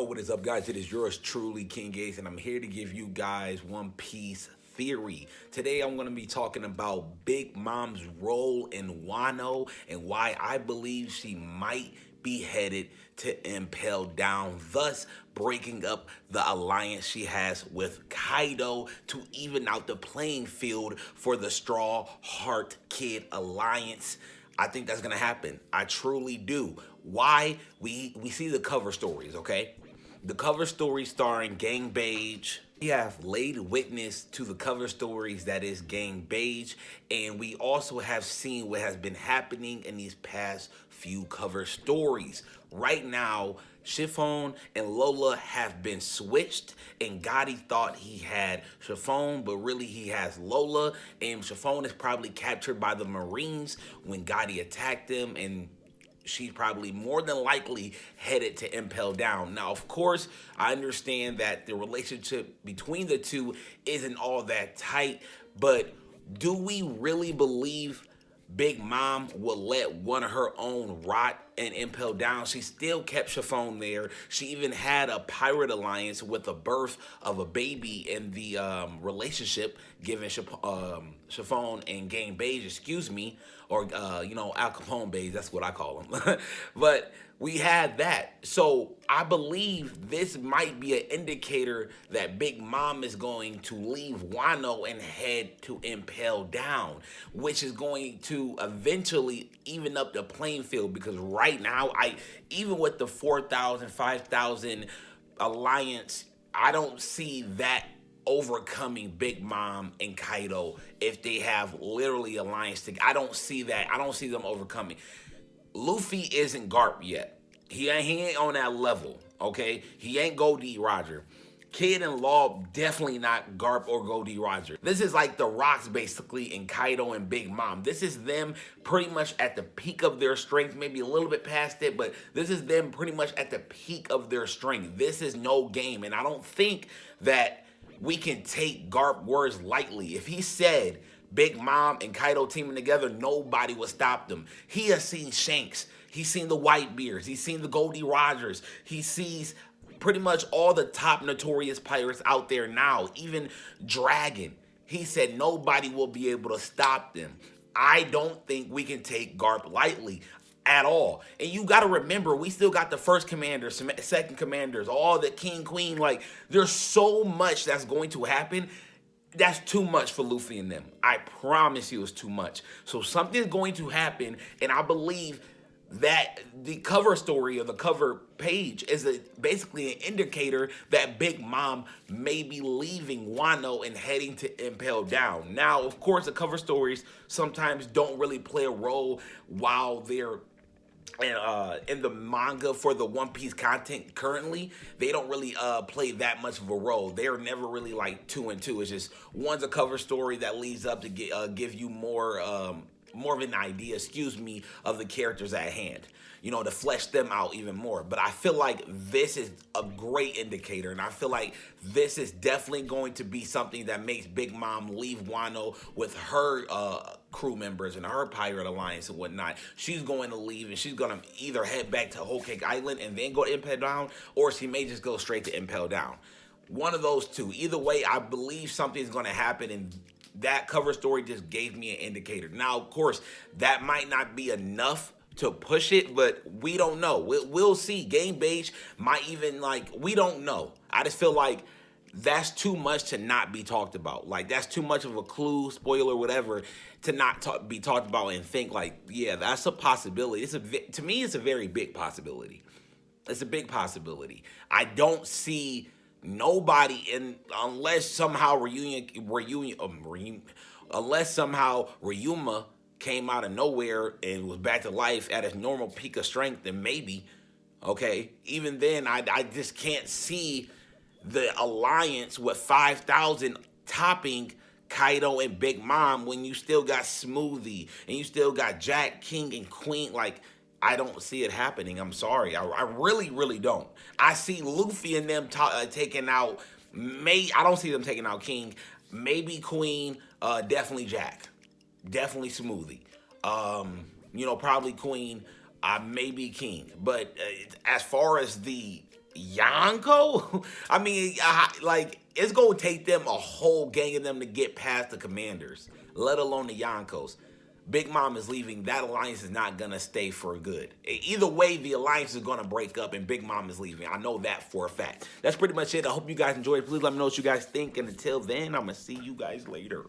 What is up, guys? It is yours truly, King Gates, and I'm here to give you guys One Piece theory. Today, I'm going to be talking about Big Mom's role in Wano and why I believe she might be headed to Impel Down, thus breaking up the alliance she has with Kaido to even out the playing field for the Straw Heart Kid Alliance. I think that's gonna happen. I truly do. Why? We see the cover stories, okay? The cover story starring Gang Bege. We have laid witness to the cover stories that is Gang Bege, and we also have seen what has been happening in these past few cover stories. Right now, Chiffon and Lola have been switched, and Gotti thought he had Chiffon, but really he has Lola, and Chiffon is probably captured by the Marines when Gotti attacked him, and she's probably more than likely headed to Impel Down. Now, of course, I understand that the relationship between the two isn't all that tight, but do we really believe Big Mom will let one of her own rot and Impel Down? She still kept Chiffon there. She even had a pirate alliance with the birth of a baby in the relationship, giving Chiffon and Gang Bege, excuse me, or Al Capone Bege, that's what I call him. But we had that. So I believe this might be an indicator that Big Mom is going to leave Wano and head to Impel Down, which is going to eventually even up the playing field, because right now, even with the 4,000, 5,000 alliance, I don't see that overcoming Big Mom and Kaido if they have literally alliance together. I don't see that. I don't see them overcoming. Luffy isn't Garp yet. He ain't on that level, okay? He ain't Goldie Roger. Kid and Law definitely not Garp or Goldie Roger. This is like the Rocks basically in Kaido and Big Mom. This is them pretty much at the peak of their strength, maybe a little bit past it, but this is them pretty much at the peak of their strength. This is no game, and I don't think that we can take Garp words lightly. If he said Big Mom and Kaido teaming together, nobody would stop them. He has seen Shanks. He's seen the Whitebeards. He's seen the Goldie Rogers. He sees pretty much all the top notorious pirates out there now, even Dragon. He said nobody will be able to stop them. I don't think we can take Garp lightly at all. And you got to remember, we still got the first commander, second commanders, all the king, queen. Like, there's so much that's going to happen. That's too much for Luffy and them. I promise you it's too much. So something's going to happen, and I believe that the cover story or the cover page is basically an indicator that Big Mom may be leaving Wano and heading to Impel Down. Now, of course, the cover stories sometimes don't really play a role while they're in the manga for the One Piece content currently. They don't really play that much of a role. They're never really like 2 and 2. It's just one's a cover story that leads up to give you more of an idea, of the characters at hand, to flesh them out even more. But I feel like this is a great indicator, and I feel like this is definitely going to be something that makes Big Mom leave Wano with her crew members and her pirate alliance and whatnot. She's going to leave, and she's going to either head back to Whole Cake Island and then go to Impel Down, or she may just go straight to Impel Down. One of those two. Either way, I believe something's going to happen, and that cover story just gave me an indicator. Now, of course, that might not be enough to push it, but we don't know. We'll see. Gang Bege might even, we don't know. I just feel like that's too much to not be talked about. Like, that's too much of a clue, spoiler, whatever, to not be talked about and think, yeah, that's a possibility. To me, it's a very big possibility. It's a big possibility. I don't see nobody unless somehow Ryuma came out of nowhere and was back to life at his normal peak of strength, then maybe, okay? Even then, I just can't see the alliance with 5,000 topping Kaido and Big Mom when you still got Smoothie and you still got Jack, King, and Queen. I don't see it happening. I'm sorry. I really, really don't. I see Luffy and them taking out, I don't see them taking out King, maybe Queen, definitely Jack, definitely Smoothie. Probably Queen, maybe King. But as far as the Yonko? I mean, like, it's going to take them a whole gang of them to get past the Commanders, let alone the Yonkos. Big Mom is leaving. That alliance is not going to stay for good. Either way, the alliance is going to break up and Big Mom is leaving. I know that for a fact. That's pretty much it. I hope you guys enjoyed. Please let me know what you guys think. And until then, I'm going to see you guys later.